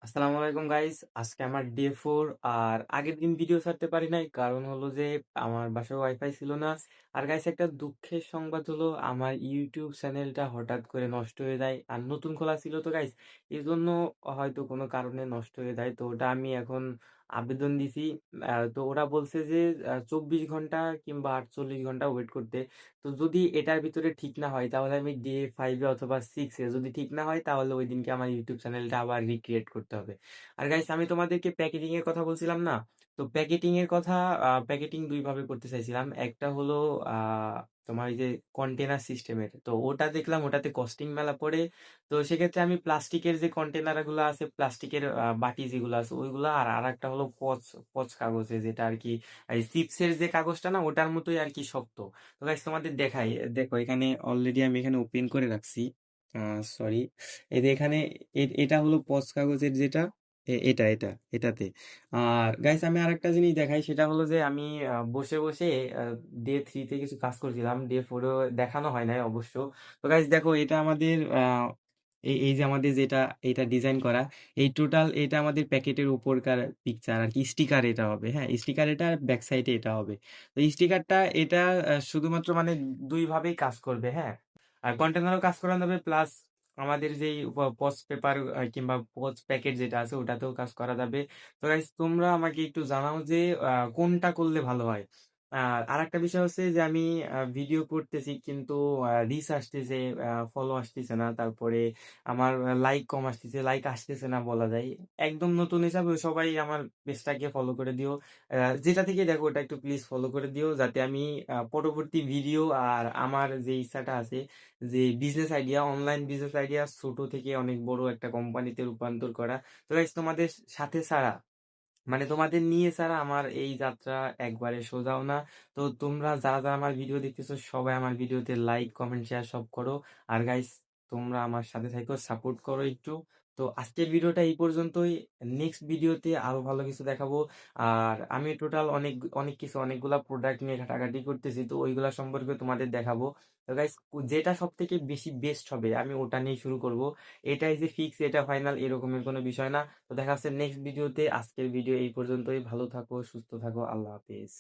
আসসালামু আলাইকুম গাইস। আজকে আমার ডে 4 আর আগের দিন ভিডিও ছাড়তে পারি নাই। কারণ হলো যে আমার বাসায় ওয়াইফাই ছিল না। আর গাইস একটা দুঃখের সংবাদ হলো আমার ইউটিউব চ্যানেলটা হঠাৎ করে নষ্ট হয়ে যায়। আর নতুন খোলা ছিল তো গাইস। এজন্য হয়তো কোনো কারণে নষ্ট হয়ে যায়। তো ওটা আমি এখন আবেদন দিছি। তো ওরা বলছে যে ২৪ ঘন্টা কিংবা ৪৮ ঘন্টা ওয়েট করতে। তো যদি এটার ভিতরে ঠিক না হয় তাহলে আমি ডে 5 এ অথবা 6 এ যদি ঠিক না হয় তাহলে ওই দিনকে আমার ইউটিউব চ্যানেলটা আবার রিক্রিয়েট করতে হবে। আর গাইস আমি তোমাদেরকে প্যাকেটিং এর কথা বলছিলাম না? তো প্যাকেটিং এর কথা প্যাকেটিং ২ ভাবে করতে চাইছিলাম। একটা হলো আ তোমার এই যে কন্টেইনার সিস্টেমের। তো ওটা দেখলাম ওটাতে কস্টিং মেলা পড়ে। তো সেক্ষেত্রে আমি প্লাস্টিকের যে কন্টেইনার গুলো আছে, প্লাস্টিকের বাটি যেগুলো আছে ওইগুলা আর আরেকটা হলো পচ কাগজে যেটা আরকি এই চিপসের যে কাগজটা না ওটার মতোই আরকি শক্ত। তো গাইস তোমাদের দেখাই। দেখো এখানে অলরেডি আমি এখানে ওপেন করে রাখছি। সরি। এই যে এখানে এটা হলো পচ কাগজের যেটা এটাতে। আর গাইস আমি আরেকটা জিনিস দেখাই সেটা হলো যে আমি বসে বসে ডে 3 তে কিছু কাজ করছিলাম। ডে 4 এও দেখানো হয় নাই অবশ্য। তো গাইস দেখো এটা আমাদের এই যে আমাদের যেটা এটা ডিজাইন করা এই টোটাল এটা আমাদের প্যাকেটের উপরকার পিকচার আর কি স্টিকার এটা হবে। হ্যাঁ, স্টিকার এটা ব্যাক সাইডে এটা হবে। তো স্টিকারটা এটা শুধুমাত্র মানে দুই ভাবেই কাজ করবে। হ্যাঁ, আর কন্টেনারও কাজ করানো যাবে প্লাস আমাদের যেই পোস্ট পেপার কিংবা পোস্ট প্যাকেট যেটা আছে ওটাতেও কাজ করা যাবে। তো গাইস তোমরা আমাকে একটু জানাও যে কোনটা করলে ভালো হয়। আর আরেকটা বিষয় হচ্ছে যে আমি ভিডিও করতেছি কিন্তু রিচ আসতেছে, ফলো আসতেছে না। তারপরে আমার লাইক কম আসতেছে, লাইক আসতেছে না বলা যায়। একদম নতুন হিসাবে সবাই আমার পেজটাকে ফলো করে দিও। যেটা থেকে দেখো ওটা একটু প্লিজ ফলো করে দিও যাতে আমি পরবর্তী ভিডিও আর আমার যে ইচ্ছাটা আছে যে business idea, online business idea ছোট থেকে অনেক বড় একটা কোম্পানিতে রূপান্তর করা। তো গাইস তোমাদের সাথে ছাড়া মানে তোমাদের নিয়ে ছাড়া আমার এই যাত্রা একবারে সোজাও না। তো তোমরা যারা আমার ভিডিও দেখতেছো সবাই আমার ভিডিওতে লাইক, কমেন্ট, শেয়ার সব করো। আর গাইস তোমরা আমার সাথে থাকো, সাপোর্ট করো একটু। তো আজকের ভিডিওটা এই পর্যন্তই। নেক্সট ভিডিওতে আরো ভালো কিছু দেখাবো। আর আমি টোটাল অনেক অনেক কিছু অনেকগুলা প্রোডাক্ট নিয়ে ঘাটাঘাটি করতেছি তো ওইগুলা সম্পর্কে তোমাদের দেখাবো। তো গাইস যেটা সব থেকে বেশি বেস্ট হবে আমি ওটা নিয়ে শুরু করব। এটাই যে ফিক্স এটা ফাইনাল এরকমের কোনো বিষয় না। তো দেখা হচ্ছে নেক্সট ভিডিওতে। আজকের ভিডিও এই পর্যন্তই। ভালো থাকো, সুস্থ থাকো। আল্লাহ হাফেজ।